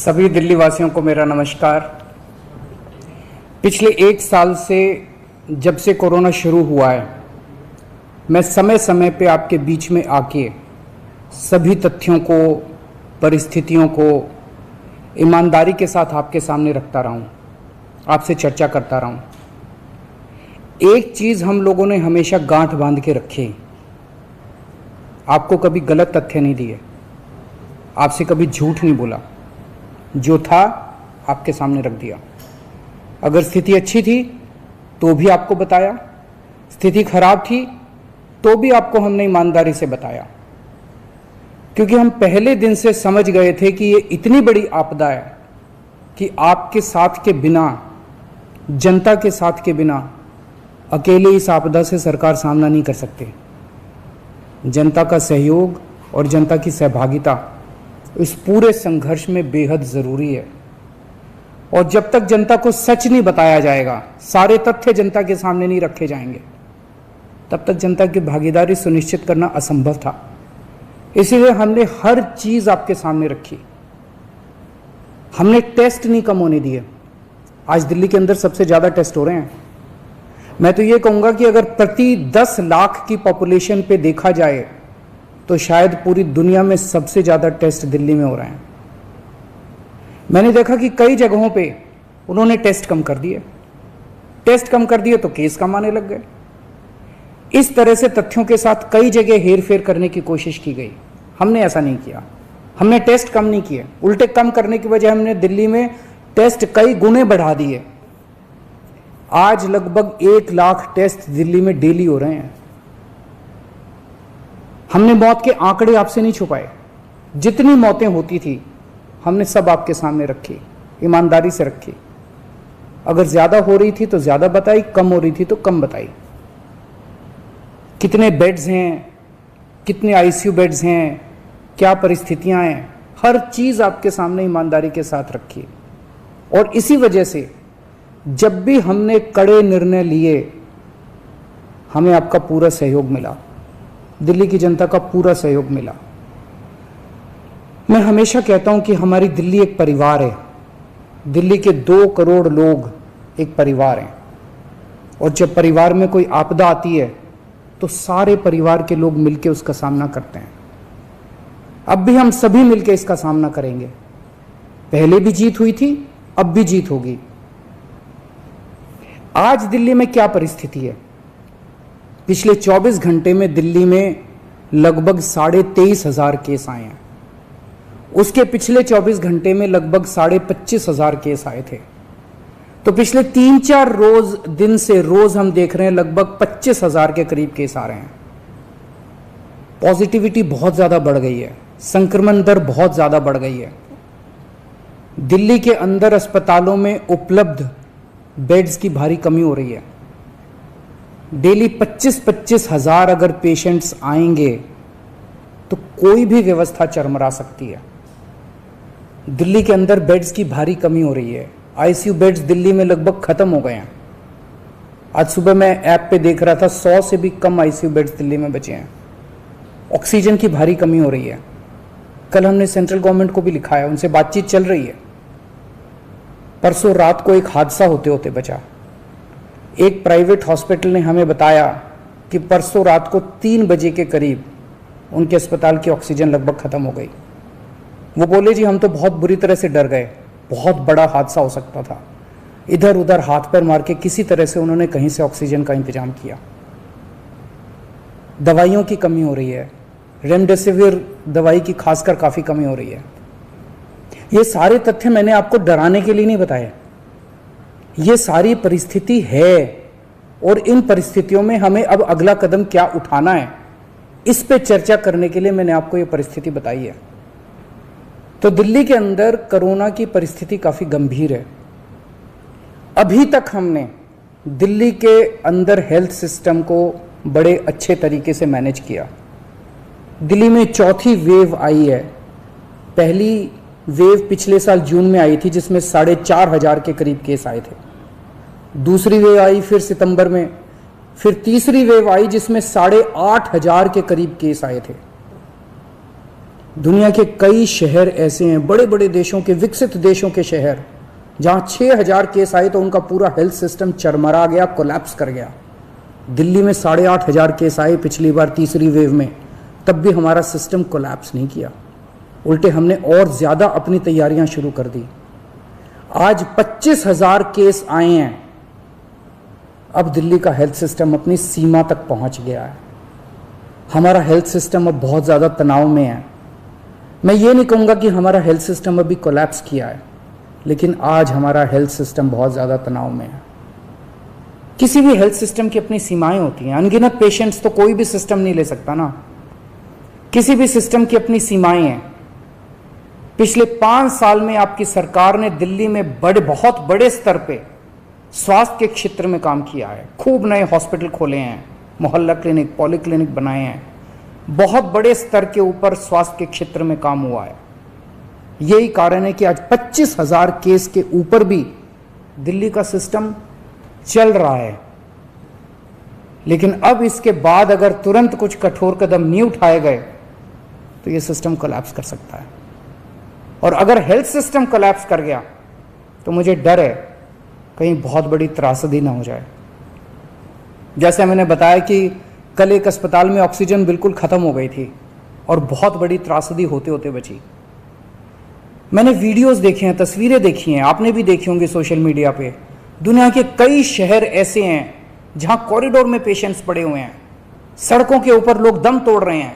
सभी दिल्ली वासियों को मेरा नमस्कार। पिछले 1 साल से जब से कोरोना शुरू हुआ है, मैं समय समय पे आपके बीच में आके सभी तथ्यों को, परिस्थितियों को ईमानदारी के साथ आपके सामने रखता रहा हूँ, आपसे चर्चा करता रहा हूँ। एक चीज़ हम लोगों ने हमेशा गांठ बांध के रखी, आपको कभी गलत तथ्य नहीं दिए, आपसे कभी झूठ नहीं बोला, जो था आपके सामने रख दिया। अगर स्थिति अच्छी थी तो भी आपको बताया, स्थिति खराब थी तो भी आपको हमने ईमानदारी से बताया, क्योंकि हम पहले दिन से समझ गए थे कि ये इतनी बड़ी आपदा है कि आपके साथ के बिना, जनता के साथ के बिना अकेले इस आपदा से सरकार सामना नहीं कर सकती। जनता का सहयोग और जनता की सहभागिता इस पूरे संघर्ष में बेहद ज़रूरी है। और जब तक जनता को सच नहीं बताया जाएगा, सारे तथ्य जनता के सामने नहीं रखे जाएंगे, तब तक जनता की भागीदारी सुनिश्चित करना असंभव था। इसीलिए हमने हर चीज़ आपके सामने रखी। हमने टेस्ट नहीं कम होने दिए। आज दिल्ली के अंदर सबसे ज़्यादा टेस्ट हो रहे हैं। मैं तो ये कहूँगा कि अगर प्रति 10 लाख की पॉपुलेशन पे देखा जाए तो शायद पूरी दुनिया में सबसे ज़्यादा टेस्ट दिल्ली में हो रहे हैं। मैंने देखा कि कई जगहों पे उन्होंने टेस्ट कम कर दिए, टेस्ट कम कर दिए तो केस कम आने लग गए। इस तरह से तथ्यों के साथ कई जगह हेरफेर करने की कोशिश की गई। हमने ऐसा नहीं किया, हमने टेस्ट कम नहीं किए, उल्टे कम करने की वजह हमने दिल्ली में टेस्ट कई गुने बढ़ा दिए। आज लगभग 1 लाख टेस्ट दिल्ली में डेली हो रहे हैं। हमने मौत के आंकड़े आपसे नहीं छुपाए, जितनी मौतें होती थी हमने सब आपके सामने रखी, ईमानदारी से रखी। अगर ज्यादा हो रही थी तो ज्यादा बताई, कम हो रही थी तो कम बताई। कितने बेड्स हैं, कितने आईसीयू बेड्स हैं, क्या परिस्थितियां हैं, हर चीज आपके सामने ईमानदारी के साथ रखी। और इसी वजह से जब भी हमने कड़े निर्णय लिए, हमें आपका पूरा सहयोग मिला, दिल्ली की जनता का पूरा सहयोग मिला। मैं हमेशा कहता हूं कि हमारी दिल्ली एक परिवार है। दिल्ली के 2 करोड़ लोग एक परिवार हैं, और जब परिवार में कोई आपदा आती है तो सारे परिवार के लोग मिलकर उसका सामना करते हैं। अब भी हम सभी मिलकर इसका सामना करेंगे। पहले भी जीत हुई थी, अब भी जीत होगी। आज दिल्ली में क्या परिस्थिति है? पिछले 24 घंटे में दिल्ली में लगभग 23,500 केस आए हैं। उसके पिछले 24 घंटे में लगभग 25,500 केस आए थे। तो पिछले 3-4 दिन से रोज हम देख रहे हैं लगभग 25,000 के करीब केस आ रहे हैं। पॉजिटिविटी बहुत ज्यादा बढ़ गई है, संक्रमण दर बहुत ज्यादा बढ़ गई है। दिल्ली के अंदर अस्पतालों में उपलब्ध बेड्स की भारी कमी हो रही है। डेली 25-25 हजार अगर पेशेंट्स आएंगे तो कोई भी व्यवस्था चरमरा सकती है। दिल्ली के अंदर बेड्स की भारी कमी हो रही है। आईसीयू बेड्स दिल्ली में लगभग खत्म हो गए हैं। आज सुबह मैं ऐप पे देख रहा था, 100 से भी कम आईसीयू बेड्स दिल्ली में बचे हैं। ऑक्सीजन की भारी कमी हो रही है। कल हमने सेंट्रल गवर्नमेंट को भी लिखा है, उनसे बातचीत चल रही है। परसों रात को एक हादसा होते होते बचा। एक प्राइवेट हॉस्पिटल ने हमें बताया कि परसों रात को 3 बजे के करीब उनके अस्पताल की ऑक्सीजन लगभग खत्म हो गई। वो बोले, जी हम तो बहुत बुरी तरह से डर गए, बहुत बड़ा हादसा हो सकता था। इधर उधर हाथ पैर मार के किसी तरह से उन्होंने कहीं से ऑक्सीजन का इंतजाम किया। दवाइयों की कमी हो रही है, रेमडेसिविर दवाई की खासकर काफी कमी हो रही है। ये सारे तथ्य मैंने आपको डराने के लिए नहीं बताए, ये सारी परिस्थिति है। और इन परिस्थितियों में हमें अब अगला कदम क्या उठाना है, इस पे चर्चा करने के लिए मैंने आपको ये परिस्थिति बताई है। तो दिल्ली के अंदर कोरोना की परिस्थिति काफी गंभीर है। अभी तक हमने दिल्ली के अंदर हेल्थ सिस्टम को बड़े अच्छे तरीके से मैनेज किया। दिल्ली में 4थी वेव आई है। पहली वेव पिछले साल जून में आई थी, जिसमें 4,500 के करीब केस आए थे। दूसरी वेव आई फिर सितंबर में, फिर तीसरी वेव आई जिसमें 8,500 के करीब केस आए थे। दुनिया के कई शहर ऐसे हैं, बड़े बड़े देशों के, विकसित देशों के शहर, जहां 6,000 केस आए तो उनका पूरा हेल्थ सिस्टम चरमरा गया, कोलैप्स कर गया। दिल्ली में 8,500 केस आए पिछली बार तीसरी वेव में, तब भी हमारा सिस्टम कोलैप्स नहीं किया, उल्टे हमने और ज्यादा अपनी तैयारियां शुरू कर दी। आज 25,000 केस आए हैं। अब दिल्ली का हेल्थ सिस्टम अपनी सीमा तक पहुंच गया है। हमारा हेल्थ सिस्टम अब बहुत ज्यादा तनाव में है। मैं ये नहीं कहूंगा कि हमारा हेल्थ सिस्टम अभी कोलैप्स किया है, लेकिन आज हमारा हेल्थ सिस्टम बहुत ज्यादा तनाव में है। किसी भी हेल्थ सिस्टम की अपनी सीमाएं होती हैं। अनगिनत पेशेंट्स तो कोई भी सिस्टम नहीं ले सकता ना। किसी भी सिस्टम की अपनी सीमाएं हैं। पिछले 5 साल में आपकी सरकार ने दिल्ली में बहुत बड़े स्तर पे स्वास्थ्य के क्षेत्र में काम किया है। खूब नए हॉस्पिटल खोले हैं, मोहल्ला क्लिनिक, पॉली क्लिनिक बनाए हैं। बहुत बड़े स्तर के ऊपर स्वास्थ्य के क्षेत्र में काम हुआ है। यही कारण है कि आज 25,000 केस के ऊपर भी दिल्ली का सिस्टम चल रहा है। लेकिन अब इसके बाद अगर तुरंत कुछ कठोर कदम नहीं उठाए गए तो यह सिस्टम कोलैप्स कर सकता है। और अगर हेल्थ सिस्टम कोलैप्स कर गया तो मुझे डर है कहीं बहुत बड़ी त्रासदी ना हो जाए। जैसे मैंने बताया कि कल एक अस्पताल में ऑक्सीजन बिल्कुल खत्म हो गई थी और बहुत बड़ी त्रासदी होते होते बची। मैंने वीडियोस देखे हैं, तस्वीरें देखी हैं, आपने भी देखी होंगी सोशल मीडिया पे। दुनिया के कई शहर ऐसे हैं जहां कॉरिडोर में पेशेंट्स पड़े हुए हैं, सड़कों के ऊपर लोग दम तोड़ रहे हैं।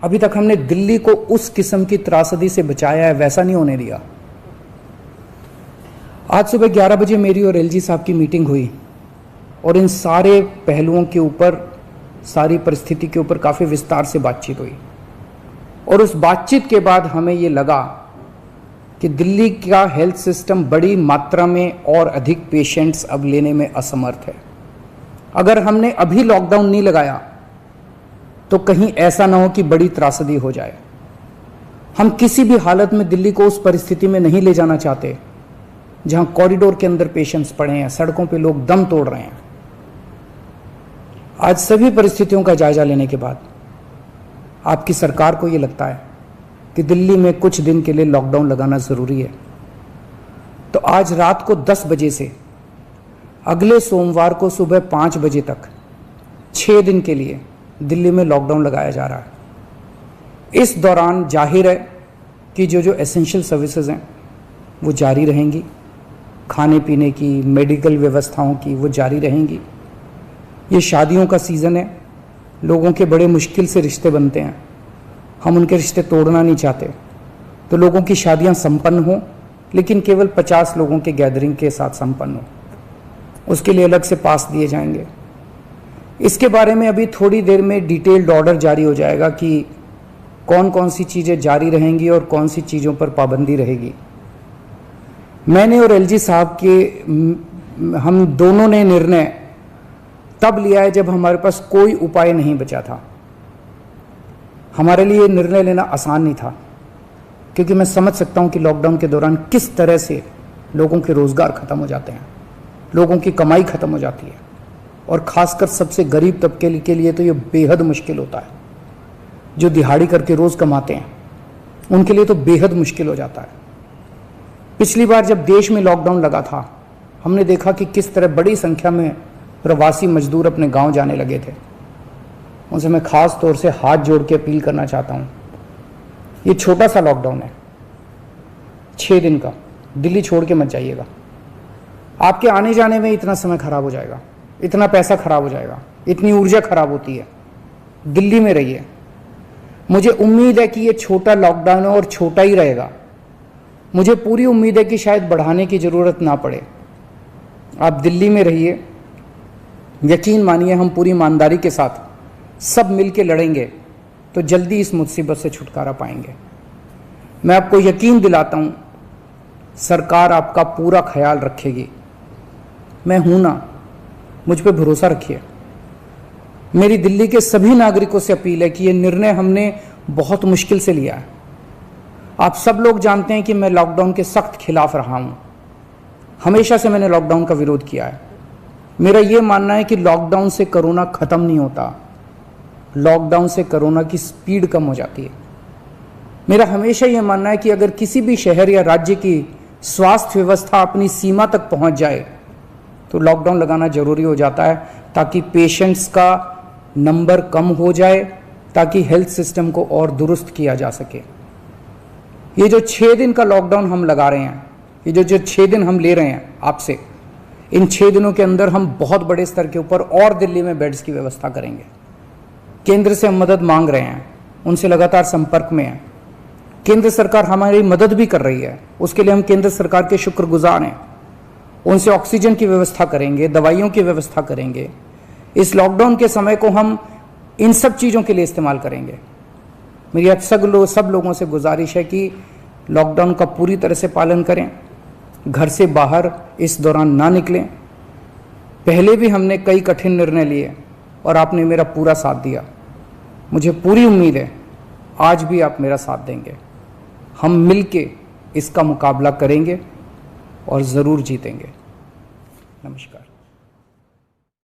अभी तक हमने दिल्ली को उस किस्म की त्रासदी से बचाया है, वैसा नहीं होने दिया। आज सुबह 11 बजे मेरी और एलजी साहब की मीटिंग हुई और इन सारे पहलुओं के ऊपर, सारी परिस्थिति के ऊपर काफी विस्तार से बातचीत हुई। और उस बातचीत के बाद हमें ये लगा कि दिल्ली का हेल्थ सिस्टम बड़ी मात्रा में और अधिक पेशेंट्स अब लेने में असमर्थ है। अगर हमने अभी लॉकडाउन नहीं लगाया तो कहीं ऐसा ना हो कि बड़ी त्रासदी हो जाए। हम किसी भी हालत में दिल्ली को उस परिस्थिति में नहीं ले जाना चाहते जहां कॉरिडोर के अंदर पेशेंट्स पड़े हैं, सड़कों पे लोग दम तोड़ रहे हैं। आज सभी परिस्थितियों का जायजा लेने के बाद आपकी सरकार को यह लगता है कि दिल्ली में कुछ दिन के लिए लॉकडाउन लगाना जरूरी है, तो आज रात को 10 बजे से अगले सोमवार को सुबह 5 बजे तक 6 दिन के लिए दिल्ली में लॉकडाउन लगाया जा रहा है। इस दौरान जाहिर है कि जो एसेंशियल सर्विसेज हैं वो जारी रहेंगी, खाने पीने की, मेडिकल व्यवस्थाओं की वो जारी रहेंगी। ये शादियों का सीज़न है, लोगों के बड़े मुश्किल से रिश्ते बनते हैं, हम उनके रिश्ते तोड़ना नहीं चाहते, तो लोगों की शादियां संपन्न हो, लेकिन केवल 50 लोगों के गैदरिंग के साथ संपन्न हो। उसके लिए अलग से पास दिए जाएंगे। इसके बारे में अभी थोड़ी देर में डिटेल्ड ऑर्डर जारी हो जाएगा कि कौन कौन सी चीज़ें जारी रहेंगी और कौन सी चीज़ों पर पाबंदी रहेगी। मैंने और एलजी साहब के हम दोनों ने निर्णय तब लिया है जब हमारे पास कोई उपाय नहीं बचा था। हमारे लिए निर्णय लेना आसान नहीं था, क्योंकि मैं समझ सकता हूं कि लॉकडाउन के दौरान किस तरह से लोगों के रोजगार खत्म हो जाते हैं, लोगों की कमाई खत्म हो जाती है, और खासकर सबसे गरीब तबके के लिए तो ये बेहद मुश्किल होता है। जो दिहाड़ी करके रोज कमाते हैं उनके लिए तो बेहद मुश्किल हो जाता है। पिछली बार जब देश में लॉकडाउन लगा था, हमने देखा कि किस तरह बड़ी संख्या में प्रवासी मजदूर अपने गांव जाने लगे थे। उनसे मैं खास तौर से हाथ जोड़ के अपील करना चाहता हूं, ये छोटा सा लॉकडाउन है, 6 दिन का, दिल्ली छोड़ के मत जाइएगा। आपके आने जाने में इतना समय खराब हो जाएगा, इतना पैसा खराब हो जाएगा, इतनी ऊर्जा खराब होती है। दिल्ली में रहिए। मुझे उम्मीद है कि ये छोटा लॉकडाउन है और छोटा ही रहेगा। मुझे पूरी उम्मीद है कि शायद बढ़ाने की जरूरत ना पड़े। आप दिल्ली में रहिए। यकीन मानिए, हम पूरी ईमानदारी के साथ सब मिलके लड़ेंगे तो जल्दी इस मुसीबत से छुटकारा पाएंगे। मैं आपको यकीन दिलाता हूं, सरकार आपका पूरा ख्याल रखेगी। मैं हूं ना, मुझ पे भरोसा रखिए। मेरी दिल्ली के सभी नागरिकों से अपील है कि यह निर्णय हमने बहुत मुश्किल से लिया है। आप सब लोग जानते हैं कि मैं लॉकडाउन के सख्त खिलाफ रहा हूं। हमेशा से मैंने लॉकडाउन का विरोध किया है। मेरा यह मानना है कि लॉकडाउन से कोरोना खत्म नहीं होता, लॉकडाउन से कोरोना की स्पीड कम हो जाती है। मेरा हमेशा ये मानना है कि अगर किसी भी शहर या राज्य की स्वास्थ्य व्यवस्था अपनी सीमा तक पहुंच जाए तो लॉकडाउन लगाना जरूरी हो जाता है, ताकि पेशेंट्स का नंबर कम हो जाए, ताकि हेल्थ सिस्टम को और दुरुस्त किया जा सके। ये जो 6 दिन का लॉकडाउन हम लगा रहे हैं, ये जो 6 दिन हम ले रहे हैं आपसे, इन 6 दिनों के अंदर हम बहुत बड़े स्तर के ऊपर और दिल्ली में बेड्स की व्यवस्था करेंगे। केंद्र से हम मदद मांग रहे हैं, उनसे लगातार संपर्क में हैं। केंद्र सरकार हमारी मदद भी कर रही है, उसके लिए हम केंद्र सरकार के शुक्रगुजार हैं। उनसे ऑक्सीजन की व्यवस्था करेंगे, दवाइयों की व्यवस्था करेंगे। इस लॉकडाउन के समय को हम इन सब चीज़ों के लिए इस्तेमाल करेंगे। मेरी अब सब लोगों से गुजारिश है कि लॉकडाउन का पूरी तरह से पालन करें, घर से बाहर इस दौरान ना निकलें। पहले भी हमने कई कठिन निर्णय लिए और आपने मेरा पूरा साथ दिया। मुझे पूरी उम्मीद है आज भी आप मेरा साथ देंगे। हम मिलके इसका मुकाबला करेंगे और ज़रूर जीतेंगे। नमस्कार।